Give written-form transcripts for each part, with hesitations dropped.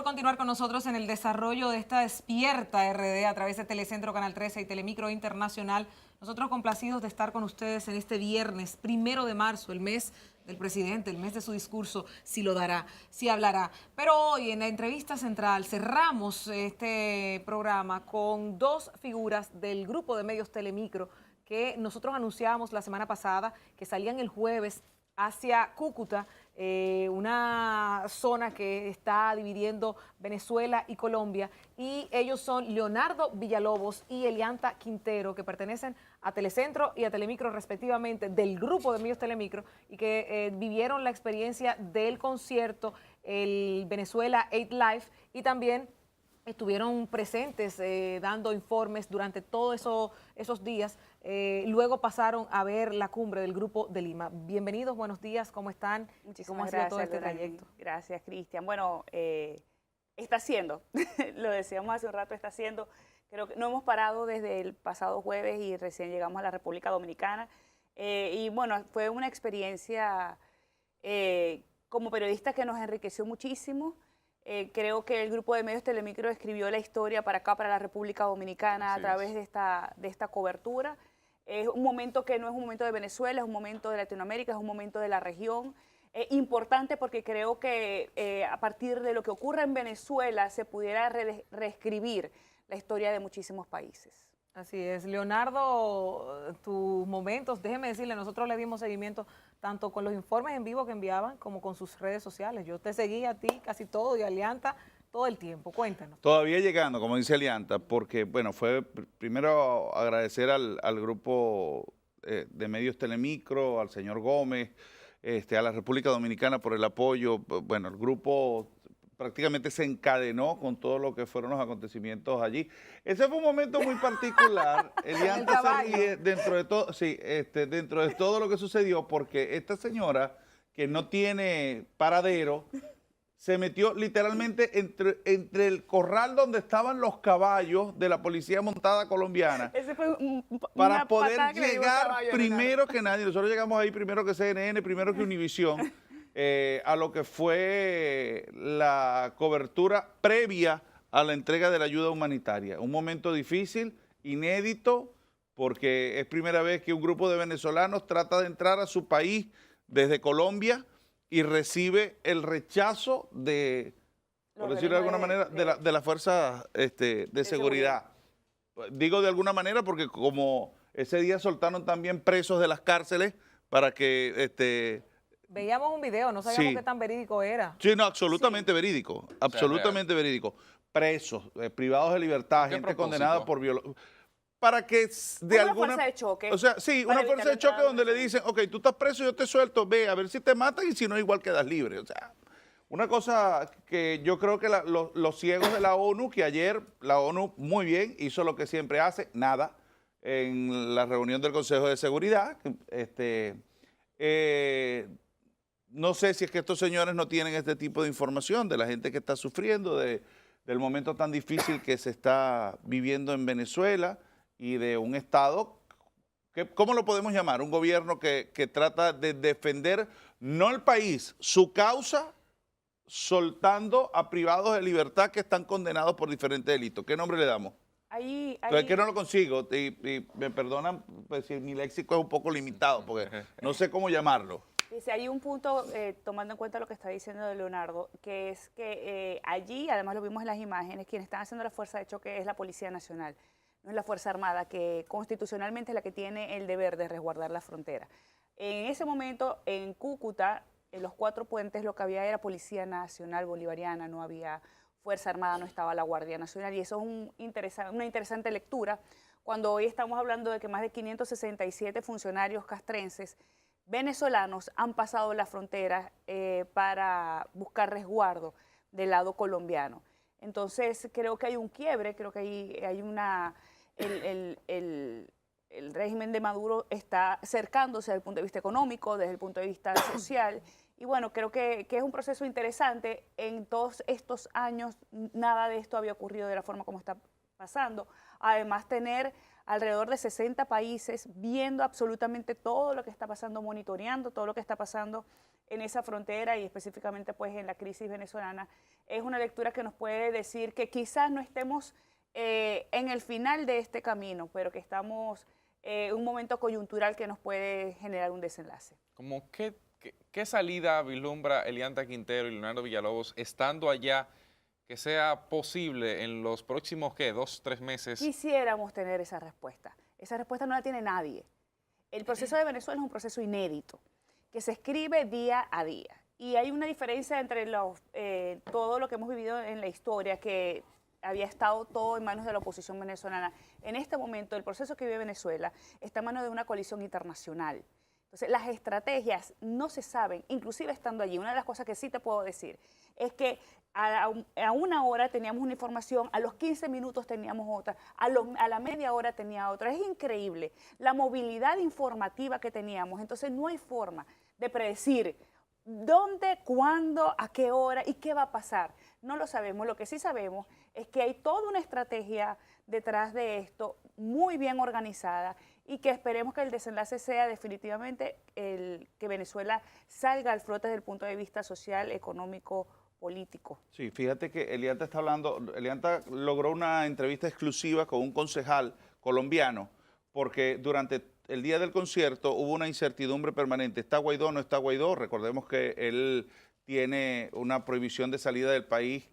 por continuar con nosotros en el desarrollo de esta Despierta RD a través de Telecentro, Canal 13 y Telemicro Internacional. Nosotros complacidos de estar con ustedes en este viernes, 1 de marzo, el mes del presidente, el mes de su discurso, si lo dará, si hablará. Pero hoy en la entrevista central cerramos este programa con dos figuras del grupo de medios Telemicro que nosotros anunciábamos la semana pasada, que salían el jueves hacia Cúcuta, una zona que está dividiendo Venezuela y Colombia, y ellos son Leonardo Villalobos y Elianta Quintero, que pertenecen a Telecentro y a Telemicro respectivamente, del grupo de medios Telemicro, y que vivieron la experiencia del concierto, el Venezuela 8 Live, y también estuvieron presentes dando informes durante todos esos días. Luego pasaron a ver la cumbre del Grupo de Lima. Bienvenidos, buenos días, ¿cómo están? ¿Cómo ha sido todo este trayecto? Gracias, Cristian. Bueno, está haciendo, lo decíamos hace un rato, está haciendo. Creo que no hemos parado desde el pasado jueves y recién llegamos a la República Dominicana. Y bueno, fue una experiencia como periodista que nos enriqueció muchísimo. Creo que el grupo de medios Telemicro escribió la historia para acá, para la República Dominicana, a través de esta cobertura. Es un momento que no es un momento de Venezuela, es un momento de Latinoamérica, es un momento de la región. Importante porque creo que a partir de lo que ocurre en Venezuela se pudiera reescribir la historia de muchísimos países. Así es. Leonardo, tus momentos, déjeme decirle, nosotros le dimos seguimiento tanto con los informes en vivo que enviaban como con sus redes sociales. Yo te seguí a ti casi todo y a Elianta todo el tiempo. Cuéntanos. Todavía llegando, como dice Elianta, porque, bueno, fue primero agradecer al grupo de medios Telemicro, al señor Gómez, a la República Dominicana por el apoyo. Bueno, el grupo prácticamente se encadenó con todo lo que fueron los acontecimientos allí. Ese fue un momento muy particular. Elianta se ríe dentro de todo, sí, dentro de todo lo que sucedió, porque esta señora, que no tiene paradero, se metió literalmente entre el corral donde estaban los caballos de la policía montada colombiana. Ese fue para poder llegar primero que nadie. Nosotros llegamos ahí primero que CNN, primero que Univisión, a lo que fue la cobertura previa a la entrega de la ayuda humanitaria. Un momento difícil, inédito, porque es primera vez que un grupo de venezolanos trata de entrar a su país desde Colombia y recibe el rechazo de, por decirlo de alguna manera, de la fuerza de seguridad. Digo de alguna manera porque como ese día soltaron también presos de las cárceles para que... Veíamos un video, no sabíamos qué tan verídico era. Sí, no, absolutamente verídico, absolutamente verídico. Presos, privados de libertad, gente condenada por violación. Para que de alguna... Una fuerza de choque. O sea, sí, una fuerza de choque donde le dicen, ok, tú estás preso, yo te suelto, ve, a ver si te matan y si no, igual quedas libre. O sea, una cosa que yo creo que los ciegos de la ONU, que ayer la ONU muy bien hizo lo que siempre hace, nada, en la reunión del Consejo de Seguridad. No sé si es que estos señores no tienen este tipo de información de la gente que está sufriendo, del momento tan difícil que se está viviendo en Venezuela y de un Estado, ¿cómo lo podemos llamar? Un gobierno que trata de defender no el país, su causa, soltando a privados de libertad que están condenados por diferentes delitos. ¿Qué nombre le damos? Es que no lo consigo y me perdonan pues, si mi léxico es un poco limitado, porque no sé cómo llamarlo. Dice, hay un punto, tomando en cuenta lo que está diciendo de Leonardo, que es que allí, además lo vimos en las imágenes, quienes están haciendo la fuerza de choque es la Policía Nacional, no es la Fuerza Armada, que constitucionalmente es la que tiene el deber de resguardar la frontera. En ese momento, en Cúcuta, en los 4 puentes, lo que había era Policía Nacional Bolivariana, no había Fuerza Armada, no estaba la Guardia Nacional, y eso es una interesante lectura, cuando hoy estamos hablando de que más de 567 funcionarios castrenses venezolanos han pasado la frontera para buscar resguardo del lado colombiano. Entonces, creo que hay un quiebre, creo que hay una... El régimen de Maduro está acercándose desde el punto de vista económico, desde el punto de vista social, y bueno, creo que es un proceso interesante. En todos estos años, nada de esto había ocurrido de la forma como está pasando. Además, tener alrededor de 60 países viendo absolutamente todo lo que está pasando, monitoreando todo lo que está pasando en esa frontera y específicamente pues en la crisis venezolana, es una lectura que nos puede decir que quizás no estemos en el final de este camino, pero que estamos en un momento coyuntural que nos puede generar un desenlace. ¿Cómo qué salida vislumbra Elianta Quintero y Leonardo Villalobos estando allá que sea posible en los próximos, ¿qué? 2, 3 meses? Quisiéramos tener esa respuesta. Esa respuesta no la tiene nadie. El proceso de Venezuela es un proceso inédito, que se escribe día a día. Y hay una diferencia entre todo lo que hemos vivido en la historia, que había estado todo en manos de la oposición venezolana. En este momento, el proceso que vive Venezuela está en manos de una coalición internacional. Entonces, las estrategias no se saben, inclusive estando allí. Una de las cosas que sí te puedo decir es que a una hora teníamos una información, a los 15 minutos teníamos otra, a la media hora tenía otra. Es increíble la movilidad informativa que teníamos. Entonces, no hay forma de predecir dónde, cuándo, a qué hora y qué va a pasar. No lo sabemos. Lo que sí sabemos es que hay toda una estrategia detrás de esto, muy bien organizada, y que esperemos que el desenlace sea definitivamente que Venezuela salga al flote desde el punto de vista social, económico, político. Sí, fíjate que Elianta logró una entrevista exclusiva con un concejal colombiano, porque durante el día del concierto hubo una incertidumbre permanente. ¿Está Guaidó o no está Guaidó? Recordemos que él tiene una prohibición de salida del país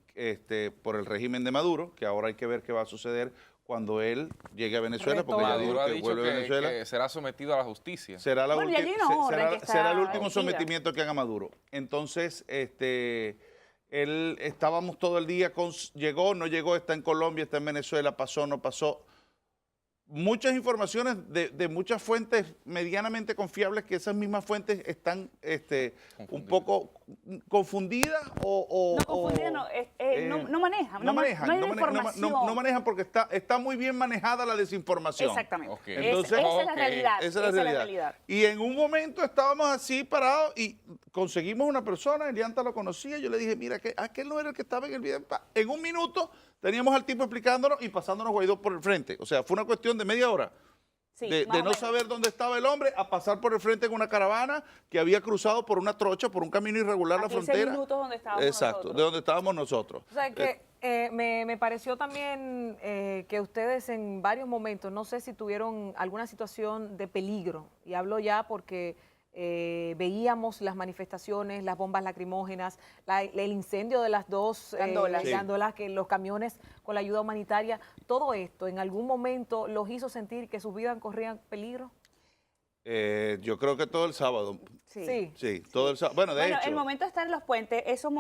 por el régimen de Maduro, que ahora hay que ver qué va a suceder cuando él llegue a Venezuela, porque ya dijo que vuelve a Venezuela. Que será sometido a la justicia. Será el último metida. sometimiento que haga Maduro. Entonces, estábamos todo el día llegó, no llegó, está en Colombia, está en Venezuela, pasó, no pasó. Muchas informaciones de muchas fuentes medianamente confiables, que esas mismas fuentes están un poco confundidas no manejan. No manejan porque está muy bien manejada la desinformación. Exactamente. Okay. Entonces, esa es la realidad. Esa es la realidad. Y en un momento estábamos así parados y conseguimos una persona, Elianta lo conocía, yo le dije, mira, aquel no era el que estaba en el video. En un minuto teníamos al tipo explicándonos y pasándonos Guaidó por el frente. O sea, fue una cuestión de media hora. Sí, de no saber dónde estaba el hombre a pasar por el frente en una caravana que había cruzado por una trocha, por un camino irregular la frontera. Minutos donde estábamos Exacto, de donde estábamos nosotros. O sea, que me pareció también que ustedes en varios momentos, no sé si tuvieron alguna situación de peligro, y hablo ya porque veíamos las manifestaciones, las bombas lacrimógenas, el incendio de las dos gándolas, que los camiones con la ayuda humanitaria, todo esto, ¿en algún momento los hizo sentir que sus vidas corrían peligro? Yo creo que todo el sábado. Sí, todo el sábado. Bueno, de hecho. El momento de estar en los puentes, ese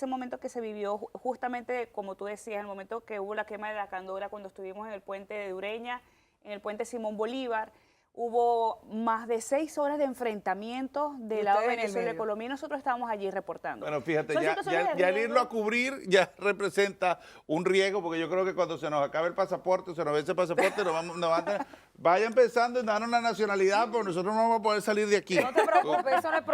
momento que se vivió justamente, como tú decías, el momento que hubo la quema de la Candora cuando estuvimos en el puente de Ureña, en el puente Simón Bolívar, hubo más de 6 horas de enfrentamiento del lado de Venezuela y Colombia, y nosotros estábamos allí reportando. Bueno, fíjate, ya el irlo a cubrir ya representa un riesgo, porque yo creo que cuando se nos acabe el pasaporte, se nos vence el pasaporte, vayan pensando en darnos la nacionalidad, porque nosotros no vamos a poder salir de aquí. No te preocupes, eso no es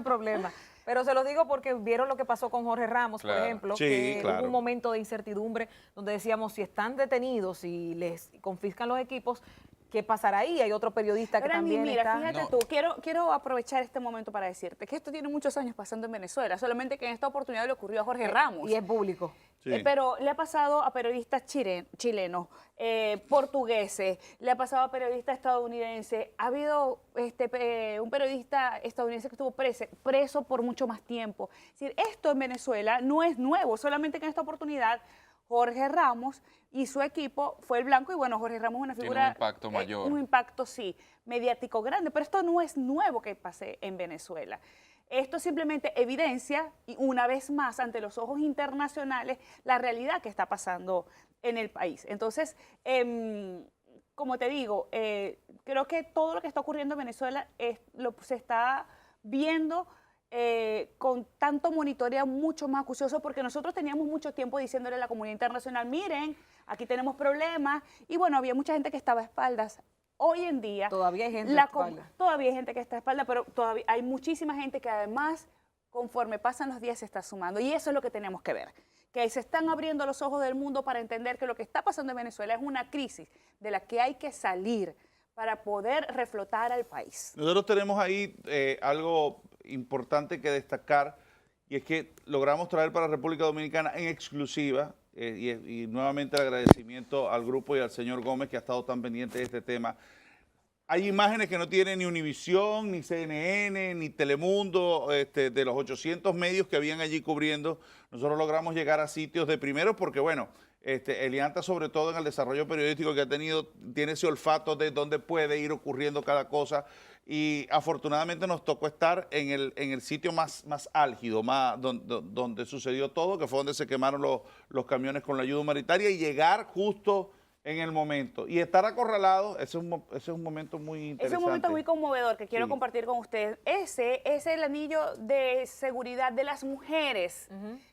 problema. Pero se lo digo porque vieron lo que pasó con Jorge Ramos, por ejemplo, que hubo un momento de incertidumbre donde decíamos, si están detenidos y les confiscan los equipos, ¿qué pasará ahí? Hay otro periodista que también está... Fíjate tú, quiero aprovechar este momento para decirte que esto tiene muchos años pasando en Venezuela, solamente que en esta oportunidad le ocurrió a Jorge Ramos. Y es público. Sí. Pero le ha pasado a periodistas chilenos, portugueses, le ha pasado a periodistas estadounidenses. Ha habido un periodista estadounidense que estuvo preso por mucho más tiempo. Es decir, esto en Venezuela no es nuevo, solamente que en esta oportunidad Jorge Ramos y su equipo fue el blanco, y bueno, Jorge Ramos es una figura... Tiene un impacto mayor. Un impacto, sí, mediático grande, pero esto no es nuevo que pase en Venezuela. Esto simplemente evidencia, y una vez más, ante los ojos internacionales, la realidad que está pasando en el país. Entonces, como te digo, creo que todo lo que está ocurriendo en Venezuela se está viendo con tanto monitoreo mucho más acucioso, porque nosotros teníamos mucho tiempo diciéndole a la comunidad internacional, miren, aquí tenemos problemas, y bueno, había mucha gente que estaba a espaldas. Hoy en día... Todavía hay gente a espaldas. Todavía hay gente que está a espaldas, pero todavía hay muchísima gente que además, conforme pasan los días, se está sumando, y eso es lo que tenemos que ver, que se están abriendo los ojos del mundo para entender que lo que está pasando en Venezuela es una crisis de la que hay que salir para poder reflotar al país. Nosotros tenemos ahí algo importante que destacar, y es que logramos traer para República Dominicana en exclusiva, y nuevamente el agradecimiento al grupo y al señor Gómez que ha estado tan pendiente de este tema. Hay imágenes que no tiene ni Univisión, ni CNN, ni Telemundo, de los 800 medios que habían allí cubriendo. Nosotros logramos llegar a sitios de primero porque, bueno, Elianta, sobre todo en el desarrollo periodístico que ha tenido, tiene ese olfato de dónde puede ir ocurriendo cada cosa. Y afortunadamente nos tocó estar en el sitio más álgido, donde sucedió todo, que fue donde se quemaron los camiones con la ayuda humanitaria, y llegar justo en el momento. Y estar acorralado, ese es un momento muy interesante. Es un momento muy conmovedor que quiero compartir con ustedes. Ese es el anillo de seguridad de las mujeres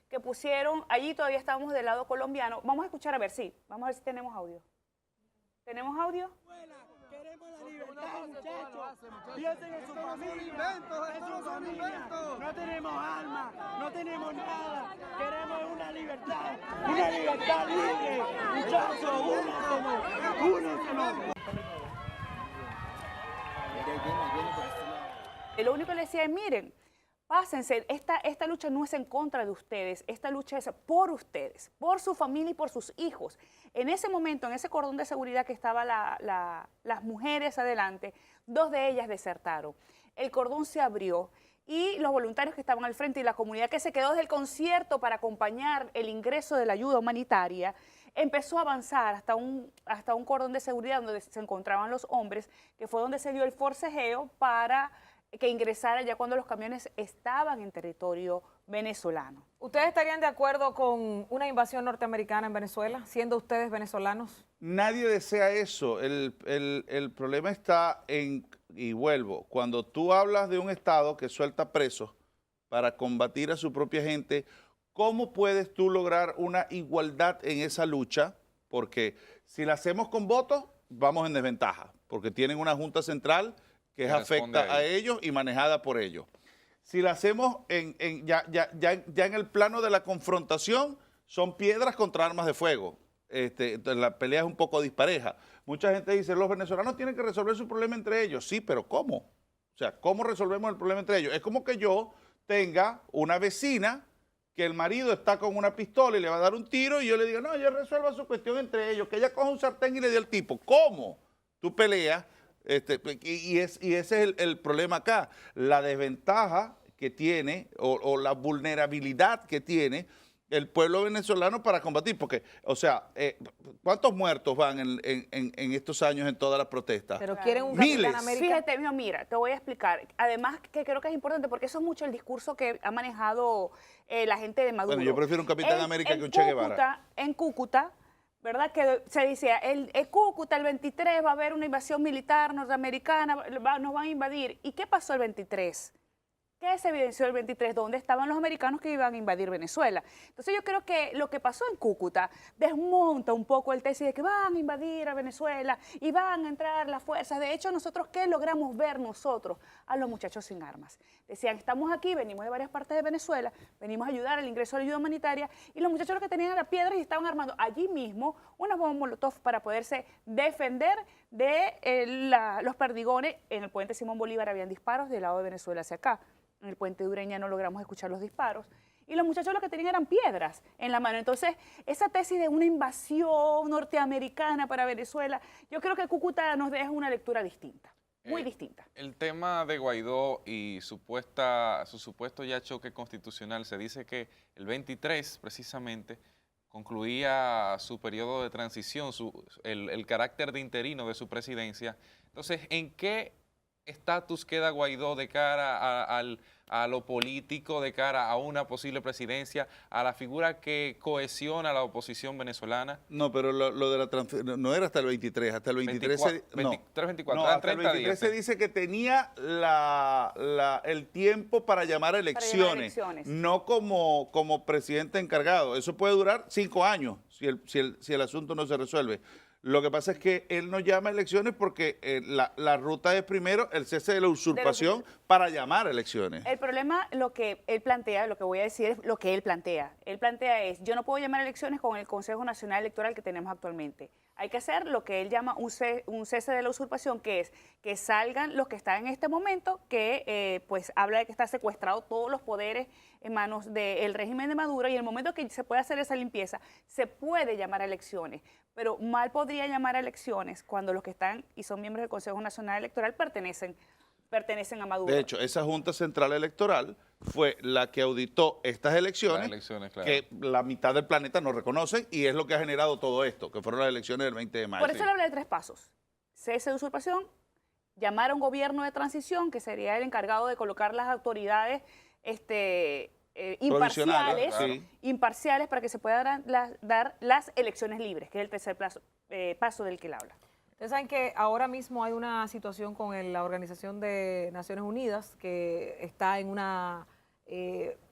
que pusieron. Allí todavía estábamos del lado colombiano. Vamos a escuchar a ver si tenemos audio. ¿Tenemos audio? Queremos la libertad, muchachos. Piensen en su familia. En su familia. No tenemos alma, no tenemos nada. Queremos una libertad libre. Muchachos, únanse. Lo único que le decía es, miren, pásense, esta lucha no es en contra de ustedes, esta lucha es por ustedes, por su familia y por sus hijos. En ese momento, en ese cordón de seguridad que estaban las mujeres adelante, 2 de ellas desertaron. El cordón se abrió y los voluntarios que estaban al frente y la comunidad que se quedó desde el concierto para acompañar el ingreso de la ayuda humanitaria, empezó a avanzar hasta un cordón de seguridad donde se encontraban los hombres, que fue donde se dio el forcejeo para que ingresara ya cuando los camiones estaban en territorio venezolano. ¿Ustedes estarían de acuerdo con una invasión norteamericana en Venezuela, siendo ustedes venezolanos? Nadie desea eso. El problema está en, y vuelvo, cuando tú hablas de un Estado que suelta presos para combatir a su propia gente, ¿cómo puedes tú lograr una igualdad en esa lucha? Porque si la hacemos con votos, vamos en desventaja, porque tienen una junta central que afecta a ellos y manejada por ellos. Si la hacemos ya en el plano de la confrontación, son piedras contra armas de fuego. Entonces la pelea es un poco dispareja. Mucha gente dice, los venezolanos tienen que resolver su problema entre ellos. Sí, pero ¿cómo? O sea, ¿cómo resolvemos el problema entre ellos? Es como que yo tenga una vecina que el marido está con una pistola y le va a dar un tiro y yo le digo, no, yo resuelva su cuestión entre ellos, que ella coja un sartén y le dé al tipo. ¿Cómo? Tú peleas. Y ese es el problema acá, la desventaja que tiene o la vulnerabilidad que tiene el pueblo venezolano para combatir, porque, o sea, ¿cuántos muertos van en estos años en todas las protestas? Pero quieren un miles. Capitán América. Fíjate, mira, te voy a explicar. Además, que creo que es importante, porque eso es mucho el discurso que ha manejado la gente de Maduro. Bueno, yo prefiero un Capitán América que un Che Guevara. En Cúcuta, ¿verdad? Que se decía, el Cúcuta el 23 va a haber una invasión militar norteamericana, nos van a invadir. ¿Y qué pasó el 23? ¿Qué se evidenció el 23? ¿Dónde estaban los americanos que iban a invadir Venezuela? Entonces yo creo que lo que pasó en Cúcuta desmonta un poco el tesis de que van a invadir a Venezuela y van a entrar las fuerzas. De hecho, nosotros, ¿qué logramos ver nosotros? A los muchachos sin armas. Decían, estamos aquí, venimos de varias partes de Venezuela, venimos a ayudar al ingreso de la ayuda humanitaria, y los muchachos lo que tenían era piedras y estaban armando allí mismo unas bombas molotov para poderse defender de los perdigones. En el puente Simón Bolívar habían disparos del lado de Venezuela hacia acá. En el puente de Ureña no logramos escuchar los disparos. Y los muchachos lo que tenían eran piedras en la mano. Entonces, esa tesis de una invasión norteamericana para Venezuela, yo creo que Cúcuta nos deja una lectura distinta, muy distinta. El tema de Guaidó y su supuesto ya choque constitucional, se dice que el 23 precisamente concluía su periodo de transición, el carácter de interino de su presidencia. Entonces, ¿en qué estatus queda Guaidó de cara a lo político, de cara a una posible presidencia, a la figura que cohesiona a la oposición venezolana? No, pero lo de la transferencia no era hasta el 23, hasta el 23 hasta el 23 se dice que tenía el tiempo para llamar a elecciones, no como presidente encargado. Eso puede durar 5 años si el asunto no se resuelve. Lo que pasa es que él no llama a elecciones porque la ruta es primero el cese de la usurpación para llamar a elecciones. El problema, lo que él plantea, lo que voy a decir es lo que él plantea. Él plantea es, yo no puedo llamar a elecciones con el Consejo Nacional Electoral que tenemos actualmente. Hay que hacer lo que él llama un cese de la usurpación, que es que salgan los que están en este momento, que pues habla de que está secuestrado todos los poderes en manos del régimen de Maduro, y en el momento que se puede hacer esa limpieza, se puede llamar a elecciones, pero mal podría llamar a elecciones cuando los que están y son miembros del Consejo Nacional Electoral pertenecen a Maduro. De hecho, esa Junta Central Electoral fue la que auditó estas elecciones, claro, que la mitad del planeta no reconocen, y es lo que ha generado todo esto, que fueron las elecciones del 20 de mayo. Por eso le hablé de 3 pasos. Cese de usurpación, llamar a un gobierno de transición, que sería el encargado de colocar las autoridades imparciales para que se puedan dar las elecciones libres, que es el tercer paso del que él habla. Ustedes saben que ahora mismo hay una situación con la Organización de Naciones Unidas que está en una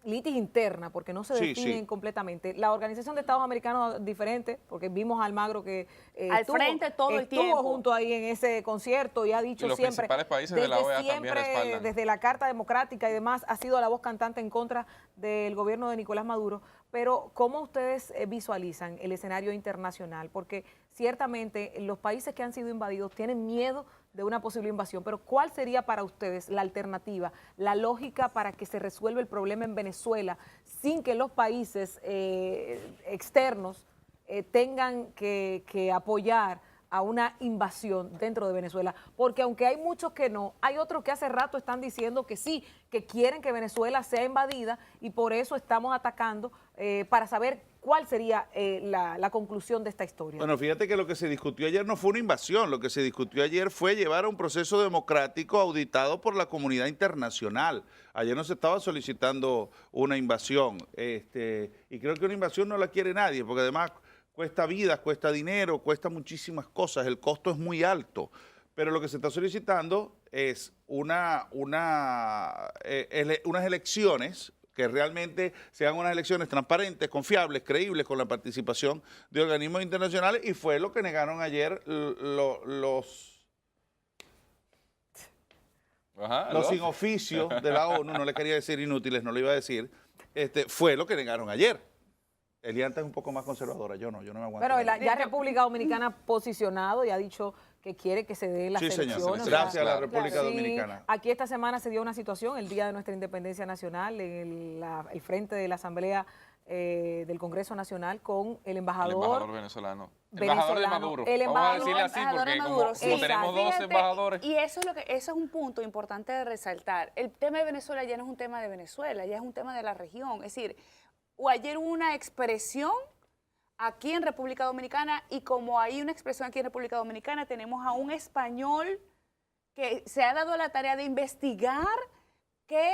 litis interna porque no se definen completamente. La Organización de Estados Americanos diferente, porque vimos a Almagro que al frente todo el tiempo. Estuvo junto ahí en ese concierto y ha dicho los siempre, principales países de la OEA también respaldan. desde la Carta Democrática y demás, ha sido la voz cantante en contra del gobierno de Nicolás Maduro. Pero ¿cómo ustedes visualizan el escenario internacional? Porque ciertamente los países que han sido invadidos tienen miedo de una posible invasión, pero ¿cuál sería para ustedes la alternativa, la lógica para que se resuelva el problema en Venezuela sin que los países externos tengan que apoyar a una invasión dentro de Venezuela? Porque aunque hay muchos que no, hay otros que hace rato están diciendo que sí, que quieren que Venezuela sea invadida, y por eso estamos atacando para saber cuál sería la conclusión de esta historia. Bueno, fíjate que lo que se discutió ayer no fue una invasión, lo que se discutió ayer fue llevar a un proceso democrático auditado por la comunidad internacional. Ayer no se estaba solicitando una invasión, y creo que una invasión no la quiere nadie, porque además cuesta vidas, cuesta dinero, cuesta muchísimas cosas, el costo es muy alto. Pero lo que se está solicitando es unas elecciones que realmente sean unas elecciones transparentes, confiables, creíbles, con la participación de organismos internacionales, y fue lo que negaron ayer los sin oficio de la ONU, no le quería decir inútiles, no lo iba a decir, fue lo que negaron ayer. Elianta es un poco más conservadora, yo no me aguanto. Pero ya República Dominicana ha posicionado y ha dicho que quiere que se den las elecciones. Sí, señor, gracias a la República Dominicana. Aquí esta semana se dio una situación, el día de nuestra independencia nacional, en el frente de la Asamblea del Congreso Nacional, con el embajador venezolano. Embajador de Maduro. Vamos a decirle así, porque como tenemos dos embajadores. Y eso es un punto importante de resaltar. El tema de Venezuela ya no es un tema de Venezuela, ya es un tema de la región. Es decir, ayer hubo una expresión aquí en República Dominicana, y como hay una expresión aquí en República Dominicana, tenemos a un español que se ha dado la tarea de investigar qué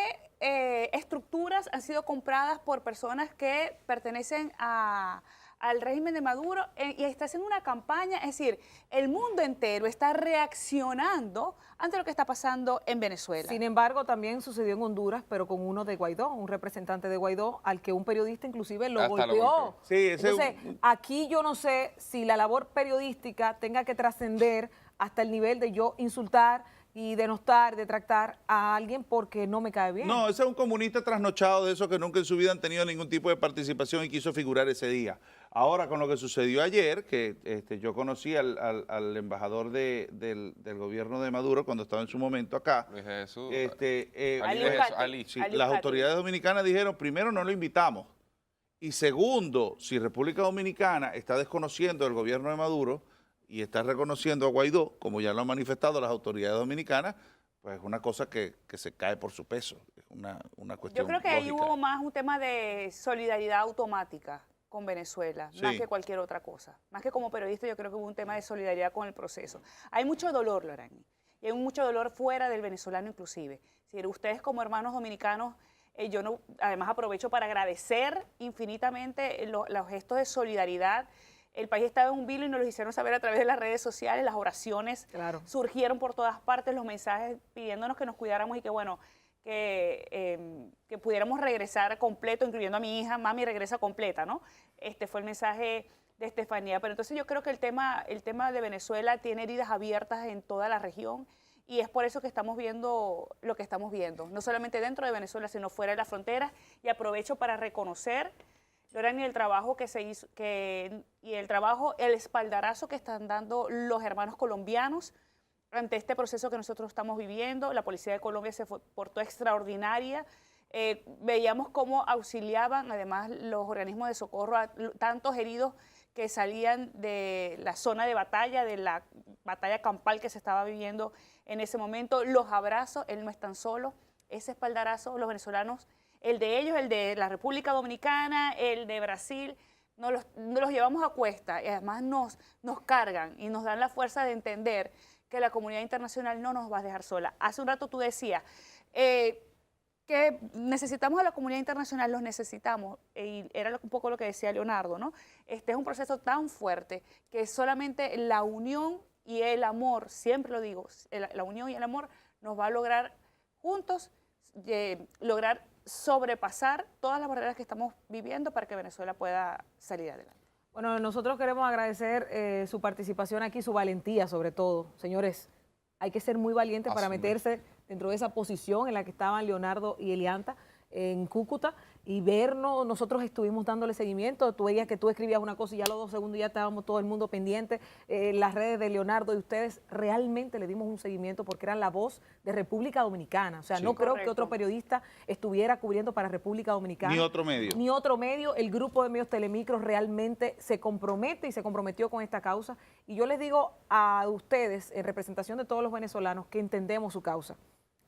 estructuras han sido compradas por personas que pertenecen al régimen de Maduro, y está haciendo una campaña. Es decir, el mundo entero está reaccionando ante lo que está pasando en Venezuela. Sin embargo, también sucedió en Honduras, pero con uno de Guaidó, un representante de Guaidó, al que un periodista inclusive lo golpeó. Sí, entonces, aquí yo no sé si la labor periodística tenga que trascender hasta el nivel de yo insultar y denostar, detractar a alguien porque no me cae bien. No, ese es un comunista trasnochado de esos que nunca en su vida han tenido ningún tipo de participación y quiso figurar ese día. Ahora, con lo que sucedió ayer, que yo conocí al embajador del gobierno de Maduro cuando estaba en su momento acá. Luis Jesús. Las autoridades dominicanas dijeron, primero, no lo invitamos. Y segundo, si República Dominicana está desconociendo el gobierno de Maduro y está reconociendo a Guaidó, como ya lo han manifestado las autoridades dominicanas, pues es una cosa que se cae por su peso. Es una cuestión Yo creo que lógica. ahí hubo más un tema de solidaridad automática con Venezuela, más que cualquier otra cosa. Más que como periodista, yo creo que hubo un tema de solidaridad con el proceso. Hay mucho dolor, Lorani, y hay mucho dolor fuera del venezolano inclusive. Si ustedes como hermanos dominicanos, además aprovecho para agradecer infinitamente los gestos de solidaridad. El país estaba en un vilo y nos lo hicieron saber a través de las redes sociales, las oraciones surgieron por todas partes, los mensajes pidiéndonos que nos cuidáramos y que bueno, que pudiéramos regresar completo, incluyendo a mi hija, mami regresa completa, ¿no? Fue el mensaje de Estefanía. Pero entonces yo creo que el tema de Venezuela tiene heridas abiertas en toda la región, y es por eso que estamos viendo lo que estamos viendo, no solamente dentro de Venezuela, sino fuera de las fronteras. Y aprovecho para reconocer Lorani, el trabajo que se hizo, y el trabajo, el espaldarazo que están dando los hermanos colombianos ante este proceso que nosotros estamos viviendo. La Policía de Colombia se portó extraordinaria. Veíamos cómo auxiliaban además los organismos de socorro a tantos heridos que salían de la zona de batalla, de la batalla campal que se estaba viviendo en ese momento. Los abrazos, él no es tan solo, ese espaldarazo, los venezolanos, el de ellos, el de la República Dominicana, el de Brasil, nos los llevamos a cuesta y además nos cargan y nos dan la fuerza de entender que la comunidad internacional no nos va a dejar sola. Hace un rato tú decías que necesitamos a la comunidad internacional, los necesitamos, y era un poco lo que decía Leonardo, ¿no? Este es un proceso tan fuerte que solamente la unión y el amor, siempre lo digo, la unión y el amor nos va a lograr juntos, lograr sobrepasar todas las barreras que estamos viviendo para que Venezuela pueda salir adelante. Bueno, nosotros queremos agradecer su participación aquí, su valentía sobre todo. Señores, hay que ser muy valientes para meterse dentro de esa posición en la que estaban Leonardo y Elianta en Cúcuta y vernos. Nosotros estuvimos dándole seguimiento. Tú veías que tú escribías una cosa y ya a los 2 segundos ya estábamos todo el mundo pendiente. Las redes de Leonardo y ustedes realmente le dimos un seguimiento porque eran la voz de República Dominicana. O sea, sí, no creo que otro periodista estuviera cubriendo para República Dominicana. Ni otro medio. Ni otro medio. El grupo de medios Telemicro realmente se compromete y se comprometió con esta causa. Y yo les digo a ustedes, en representación de todos los venezolanos, que entendemos su causa,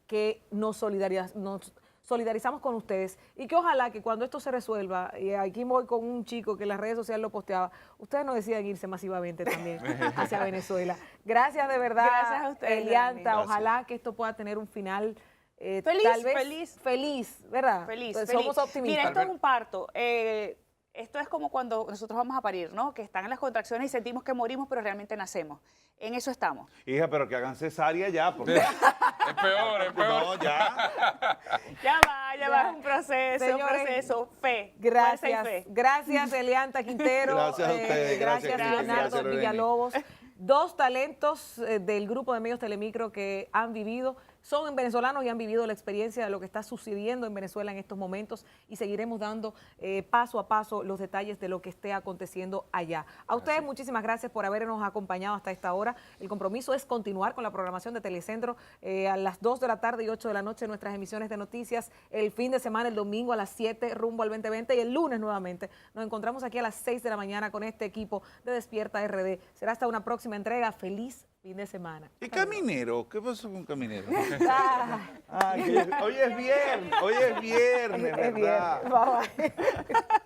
que nos solidarizamos con ustedes y que ojalá que cuando esto se resuelva, y aquí voy con un chico que en las redes sociales lo posteaba, ustedes no decidan irse masivamente también hacia Venezuela. Gracias de verdad, gracias a ustedes, Elianta, ojalá que esto pueda tener un final feliz, tal vez feliz, ¿verdad? Feliz, pues feliz. Somos optimistas. Mira, esto es un parto. Esto es como cuando nosotros vamos a parir, ¿no? Que están en las contracciones y sentimos que morimos, pero realmente nacemos. En eso estamos. Hija, pero que hagan cesárea ya, porque... Es peor, es peor. No, ya. Ya va, es un proceso, Señores, fe. Gracias, Fuerza y fe. Gracias Elianta Quintero. Gracias a ustedes, gracias Leonardo gracias, Villalobos. 2 talentos del grupo de medios Telemicro que han vivido, son venezolanos y han vivido la experiencia de lo que está sucediendo en Venezuela en estos momentos y seguiremos dando paso a paso los detalles de lo que esté aconteciendo allá. A ustedes muchísimas gracias por habernos acompañado hasta esta hora. El compromiso es continuar con la programación de Telecentro a las 2 de la tarde y 8 de la noche en nuestras emisiones de noticias. El fin de semana, el domingo a las 7 rumbo al 2020 y el lunes nuevamente. Nos encontramos aquí a las 6 de la mañana con este equipo de Despierta RD. Será hasta una próxima entrega. Feliz fin de semana. ¿Y Caminero? ¿Qué pasó con Caminero? Ah, Hoy es viernes, es ¿verdad? viernes. Bye, bye.